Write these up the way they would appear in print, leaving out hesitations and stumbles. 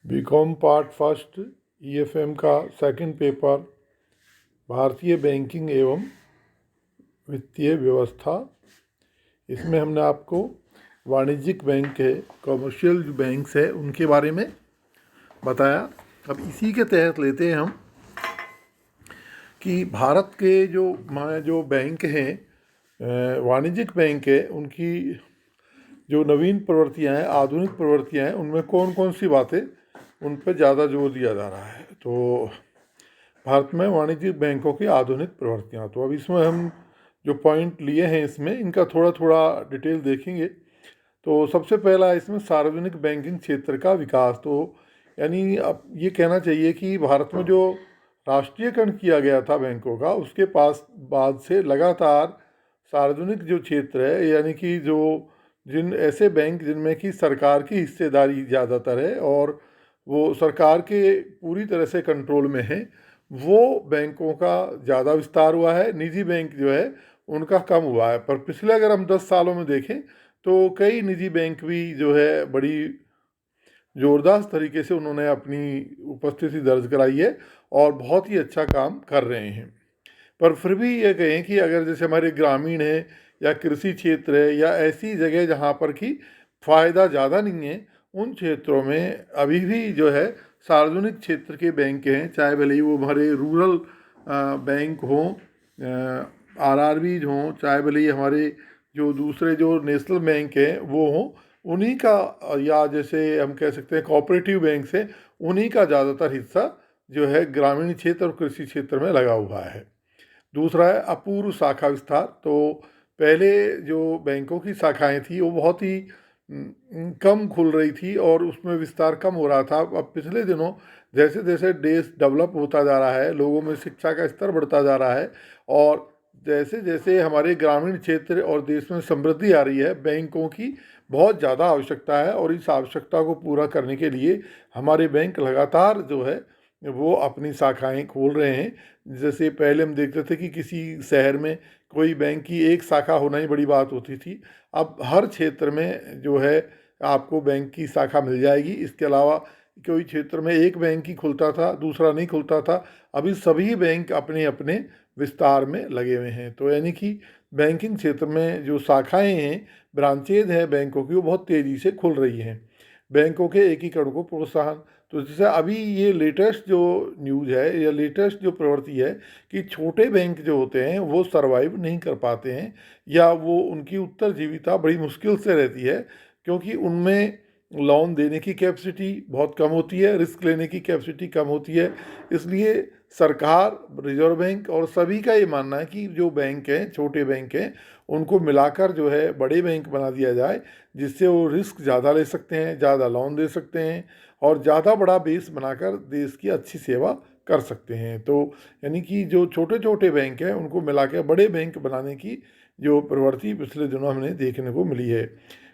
BCom part first EFM का second paper भारतीय banking एवं वित्तीय व्यवस्था। इसमें हमने आपको वाणिज्यिक बैंक है, कॉमर्शियल जो बैंक्स है उनके बारे में बताया। अब इसी के तहत लेते हैं हम कि भारत के जो बैंक हैं, वाणिज्यिक बैंक है, उनकी जो नवीन प्रवृत्तियां हैं, आधुनिक प्रवृत्तियां हैं, उनमें कौन कौन सी बातें उन पर ज़्यादा जोर दिया जा रहा है। तो भारत में वाणिज्यिक बैंकों की आधुनिक प्रवृत्तियां, तो अब इसमें हम जो पॉइंट लिए हैं इसमें इनका थोड़ा थोड़ा डिटेल देखेंगे। तो सबसे पहला इसमें सार्वजनिक बैंकिंग क्षेत्र का विकास। तो यानी अब ये कहना चाहिए कि भारत में जो राष्ट्रीयकरण किया गया था बैंकों का, उसके पास बाद से लगातार सार्वजनिक जो क्षेत्र है, यानी कि जिन ऐसे बैंक जिनमें कि सरकार की हिस्सेदारी ज़्यादातर है और वो सरकार के पूरी तरह से कंट्रोल में है, वो बैंकों का ज़्यादा विस्तार हुआ है। निजी बैंक जो है उनका कम हुआ है। पर पिछले अगर हम 10 सालों में देखें तो कई निजी बैंक भी जो है बड़ी ज़ोरदार तरीके से उन्होंने अपनी उपस्थिति दर्ज कराई है और बहुत ही अच्छा काम कर रहे हैं। पर फिर भी ये कहें कि अगर जैसे हमारे ग्रामीण है या कृषि क्षेत्र है या ऐसी जगह जहाँ पर कि फ़ायदा ज़्यादा नहीं है, उन क्षेत्रों में अभी भी जो है सार्वजनिक क्षेत्र के बैंक हैं, चाहे भले ही वो हमारे रूरल बैंक हों, आरआरबीज हों, चाहे भले ही हमारे जो दूसरे जो नेशनल बैंक हैं वो हों, उन्हीं का, या जैसे हम कह सकते हैं कोऑपरेटिव बैंक से, उन्हीं का ज़्यादातर हिस्सा जो है ग्रामीण क्षेत्र और कृषि क्षेत्र में लगा हुआ है। दूसरा है अपूर्व शाखा विस्तार। तो पहले जो बैंकों की शाखाएं थी वो बहुत ही कम खुल रही थी और उसमें विस्तार कम हो रहा था। अब पिछले दिनों जैसे जैसे देश डेवलप होता जा रहा है, लोगों में शिक्षा का स्तर बढ़ता जा रहा है और जैसे जैसे हमारे ग्रामीण क्षेत्र और देश में समृद्धि आ रही है, बैंकों की बहुत ज़्यादा आवश्यकता है और इस आवश्यकता को पूरा करने के लिए हमारे बैंक लगातार जो है वो अपनी शाखाएं खोल रहे हैं। जैसे पहले हम देखते थे कि किसी शहर में कोई बैंक की एक शाखा होना ही बड़ी बात होती थी, अब हर क्षेत्र में जो है आपको बैंक की शाखा मिल जाएगी। इसके अलावा कोई क्षेत्र में एक बैंक ही खुलता था, दूसरा नहीं खुलता था, अभी सभी बैंक अपने अपने विस्तार में लगे हुए हैं। तो यानी कि बैंकिंग क्षेत्र में जो शाखाएं हैं, ब्रांचेज हैं बैंकों की, वो बहुत तेज़ी से खुल रही हैं। बैंकों के एकीकरण को प्रोत्साहन। तो जैसे अभी ये लेटेस्ट जो न्यूज़ है या लेटेस्ट जो प्रवृत्ति है कि छोटे बैंक जो होते हैं वो सरवाइव नहीं कर पाते हैं, या वो उनकी उत्तरजीविता बड़ी मुश्किल से रहती है, क्योंकि उनमें लोन देने की कैपेसिटी बहुत कम होती है, रिस्क लेने की कैपेसिटी कम होती है। इसलिए सरकार, रिजर्व बैंक और सभी का ये मानना है कि जो बैंक हैं, छोटे बैंक हैं, उनको मिलाकर जो है बड़े बैंक बना दिया जाए, जिससे वो रिस्क ज़्यादा ले सकते हैं, ज़्यादा लोन दे सकते हैं और ज़्यादा बड़ा बेस बनाकर देश की अच्छी सेवा कर सकते हैं। तो यानी कि जो छोटे छोटे बैंक हैं उनको मिला के बड़े बैंक बनाने की जो प्रवृत्ति पिछले दिनों हमें देखने को मिली है।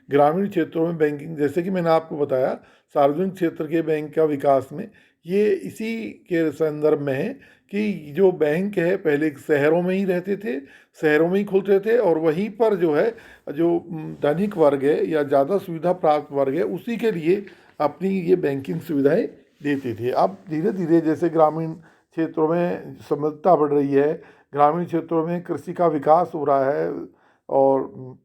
ग्रामीण क्षेत्रों में बैंकिंग, जैसे कि मैंने आपको बताया, सार्वजनिक क्षेत्र के बैंक का विकास में ये इसी के संदर्भ में है कि जो बैंक है पहले शहरों में ही रहते थे, शहरों में ही खुलते थे और वहीं पर जो है जो धनिक वर्ग है या ज़्यादा सुविधा प्राप्त वर्ग है उसी के लिए अपनी ये बैंकिंग सुविधाएं देते थे। अब धीरे धीरे जैसे ग्रामीण क्षेत्रों में समृद्धता बढ़ रही है, ग्रामीण क्षेत्रों में कृषि का विकास हो रहा है और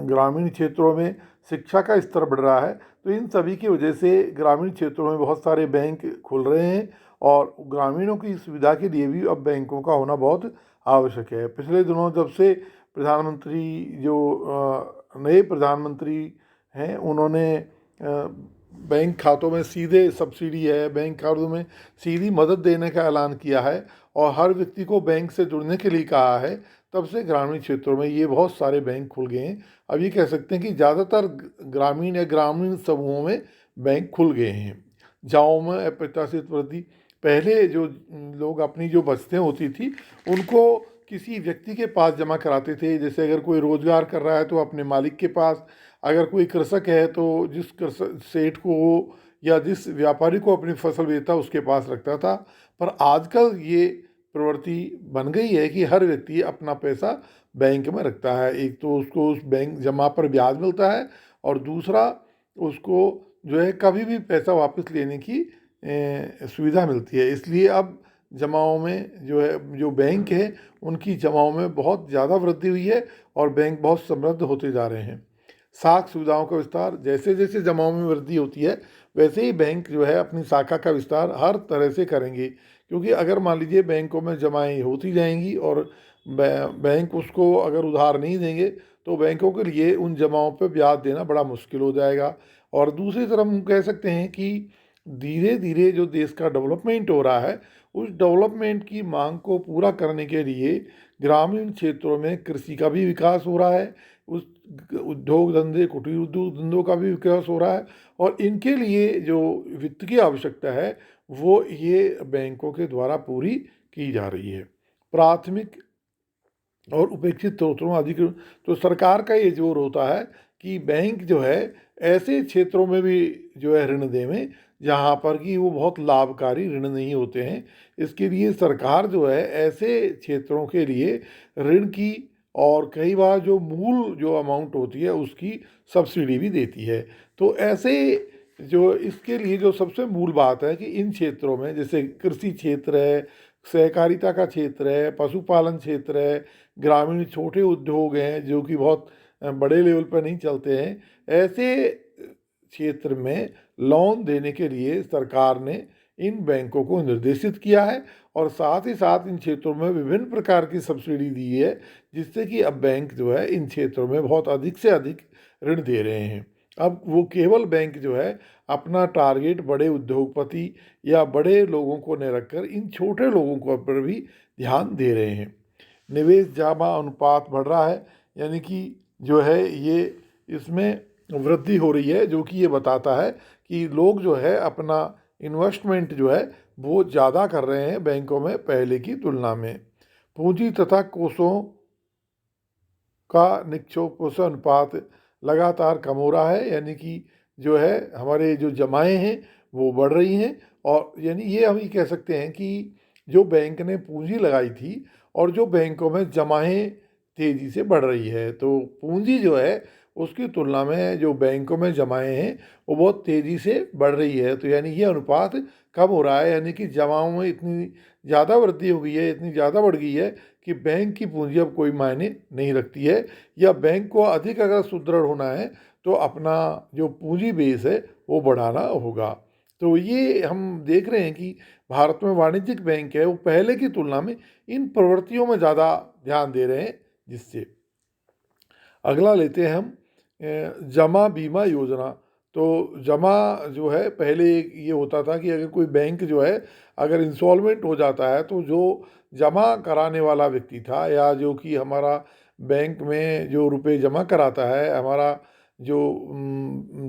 ग्रामीण क्षेत्रों में शिक्षा का स्तर बढ़ रहा है, तो इन सभी की वजह से ग्रामीण क्षेत्रों में बहुत सारे बैंक खुल रहे हैं और ग्रामीणों की सुविधा के लिए भी अब बैंकों का होना बहुत आवश्यक है। पिछले दिनों जब से प्रधानमंत्री जो नए प्रधानमंत्री हैं, उन्होंने बैंक खातों में सीधे सब्सिडी है, बैंक खातों में सीधी मदद देने का ऐलान किया है और हर व्यक्ति को बैंक से जुड़ने के लिए कहा है, तब से ग्रामीण क्षेत्रों में ये बहुत सारे बैंक खुल गए हैं। अब ये कह सकते हैं कि ज़्यादातर ग्रामीण या ग्रामीण समूहों में बैंक खुल गए हैं। गाँव में अप्रत्याशित वृद्धि। पहले जो लोग अपनी जो बचतें होती थी उनको किसी व्यक्ति के पास जमा कराते थे, जैसे अगर कोई रोजगार कर रहा है तो अपने मालिक के पास, अगर कोई कृषक है तो जिस कृषक सेठ को वो या जिस व्यापारी को अपनी फसल बेचता उसके पास रखता था। पर आजकल ये प्रवृत्ति बन गई है कि हर व्यक्ति अपना पैसा बैंक में रखता है। एक तो उसको उस बैंक जमा पर ब्याज मिलता है और दूसरा उसको जो है कभी भी पैसा वापस लेने की सुविधा मिलती है। इसलिए अब जमाओं में जो है, जो बैंक है उनकी जमाओं में बहुत ज़्यादा वृद्धि हुई है और बैंक बहुत समृद्ध होते जा रहे हैं। शाखा सुविधाओं का विस्तार, जैसे जैसे जमाओं में वृद्धि होती है वैसे ही बैंक जो है अपनी शाखा का विस्तार हर तरह से करेंगे, क्योंकि अगर मान लीजिए बैंकों में जमाएँ होती जाएंगी और बैंक उसको अगर उधार नहीं देंगे तो बैंकों के लिए उन जमाओं पर ब्याज देना बड़ा मुश्किल हो जाएगा। और दूसरी तरफ हम कह सकते हैं कि धीरे धीरे जो देश का डेवलपमेंट हो रहा है, उस डेवलपमेंट की मांग को पूरा करने के लिए ग्रामीण क्षेत्रों में कृषि का भी विकास हो रहा है, उस उद्योग धंधे, कुटीर उद्योग धंधों का भी विकास हो रहा है, और इनके लिए जो वित्त की आवश्यकता है वो ये बैंकों के द्वारा पूरी की जा रही है। प्राथमिक और उपेक्षित स्रोतों अधिक, तो सरकार का ये जोर होता है कि बैंक जो है ऐसे क्षेत्रों में भी जो है ऋण देवें जहाँ पर कि वो बहुत लाभकारी ऋण नहीं होते हैं। इसके लिए सरकार जो है ऐसे क्षेत्रों के लिए ऋण की और कई बार जो मूल जो अमाउंट होती है उसकी सब्सिडी भी देती है। तो ऐसे जो इसके लिए जो सबसे मूल बात है कि इन क्षेत्रों में जैसे कृषि क्षेत्र है, सहकारिता का क्षेत्र है, पशुपालन क्षेत्र है, ग्रामीण छोटे उद्योग हैं जो कि बहुत बड़े लेवल पर नहीं चलते हैं, ऐसे क्षेत्र में लोन देने के लिए सरकार ने इन बैंकों को निर्देशित किया है और साथ ही साथ इन क्षेत्रों में विभिन्न प्रकार की सब्सिडी दी है, जिससे कि अब बैंक जो है इन क्षेत्रों में बहुत अधिक से अधिक ऋण दे रहे हैं। अब वो केवल बैंक जो है अपना टारगेट बड़े उद्योगपति या बड़े लोगों को न रखकर इन छोटे लोगों को पर भी ध्यान दे रहे हैं। निवेश जमा अनुपात बढ़ रहा है, यानी कि जो है ये इसमें वृद्धि हो रही है, जो कि ये बताता है कि लोग जो है अपना इन्वेस्टमेंट जो है वो ज़्यादा कर रहे हैं बैंकों में पहले की तुलना में। पूंजी तथा कोषों का निक्षेप कोष अनुपात लगातार कम हो रहा है, यानी कि जो है हमारे जो जमाएँ हैं वो बढ़ रही हैं, और यानी ये हम ये कह सकते हैं कि जो बैंक ने पूंजी लगाई थी और जो बैंकों में जमाएँ तेज़ी से बढ़ रही है, तो पूंजी जो है उसकी तुलना में जो बैंकों में जमाएँ हैं वो बहुत तेज़ी से बढ़ रही है। तो यानी ये अनुपात कम हो रहा है, यानी कि जमाओं में इतनी ज़्यादा वृद्धि हो गई है, इतनी ज़्यादा बढ़ गई है कि बैंक की पूंजी अब कोई मायने नहीं रखती है, या बैंक को अधिक अगर सुदृढ़ होना है तो अपना जो पूंजी बेस है वो बढ़ाना होगा। तो ये हम देख रहे हैं कि भारत में वाणिज्यिक बैंक है वो पहले की तुलना में इन प्रवृत्तियों में ज़्यादा ध्यान दे रहे हैं। जिससे अगला लेते हैं हम जमा बीमा योजना। तो जमा जो है पहले ये होता था कि अगर कोई बैंक जो है अगर इंसॉल्वेंट हो जाता है तो जो जमा कराने वाला व्यक्ति था या जो कि हमारा बैंक में जो रुपए जमा कराता है, हमारा जो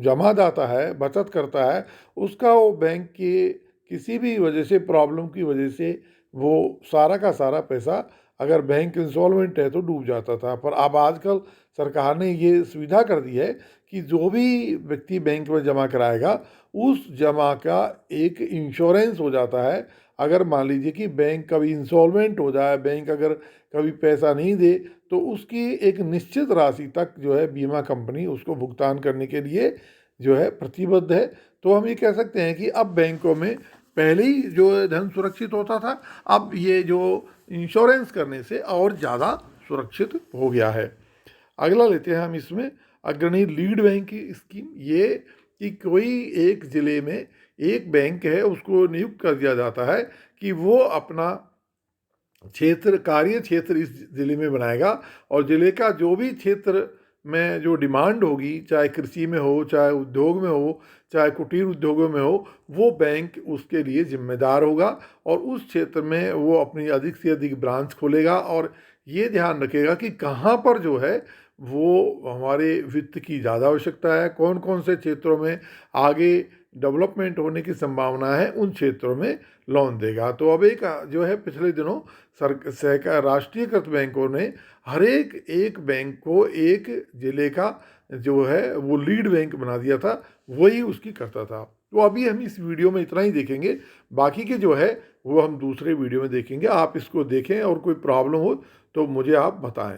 जमादाता है, बचत करता है, उसका वो बैंक के किसी भी वजह से, प्रॉब्लम की वजह से वो सारा का सारा पैसा अगर बैंक इंसॉल्वेंट है तो डूब जाता था। पर अब आजकल सरकार ने ये सुविधा कर दी है कि जो भी व्यक्ति बैंक में जमा कराएगा उस जमा का एक इंश्योरेंस हो जाता है। अगर मान लीजिए कि बैंक कभी इंसॉल्वेंट हो जाए, बैंक अगर कभी पैसा नहीं दे, तो उसकी एक निश्चित राशि तक जो है बीमा कंपनी उसको भुगतान करने के लिए जो है प्रतिबद्ध है। तो हम ये कह सकते हैं कि अब बैंकों में पहले ही जो है धन सुरक्षित होता था, अब ये जो इंश्योरेंस करने से और ज़्यादा सुरक्षित हो गया है। अगला लेते हैं हम इसमें अग्रणी लीड बैंक की स्कीम। ये कि कोई एक ज़िले में एक बैंक है उसको नियुक्त कर दिया जाता है कि वो अपना क्षेत्र, कार्य क्षेत्र इस ज़िले में बनाएगा, और ज़िले का जो भी क्षेत्र में जो डिमांड होगी, चाहे कृषि में हो, चाहे उद्योग में हो, चाहे कुटीर उद्योगों में हो, वो बैंक उसके लिए जिम्मेदार होगा और उस क्षेत्र में वो अपनी अधिक से अधिक ब्रांच खोलेगा और ये ध्यान रखेगा कि कहाँ पर जो है वो हमारे वित्त की ज़्यादा आवश्यकता है, कौन कौन से क्षेत्रों में आगे डेवलपमेंट होने की संभावना है, उन क्षेत्रों में लोन देगा। तो अब एक जो है पिछले दिनों सहकार राष्ट्रीयकृत बैंकों ने हर एक बैंक को एक ज़िले का जो है वो लीड बैंक बना दिया था, वही उसकी करता था। तो अभी हम इस वीडियो में इतना ही देखेंगे, बाकी के जो है वो हम दूसरे वीडियो में देखेंगे। आप इसको देखें और कोई प्रॉब्लम हो तो मुझे आप बताएं।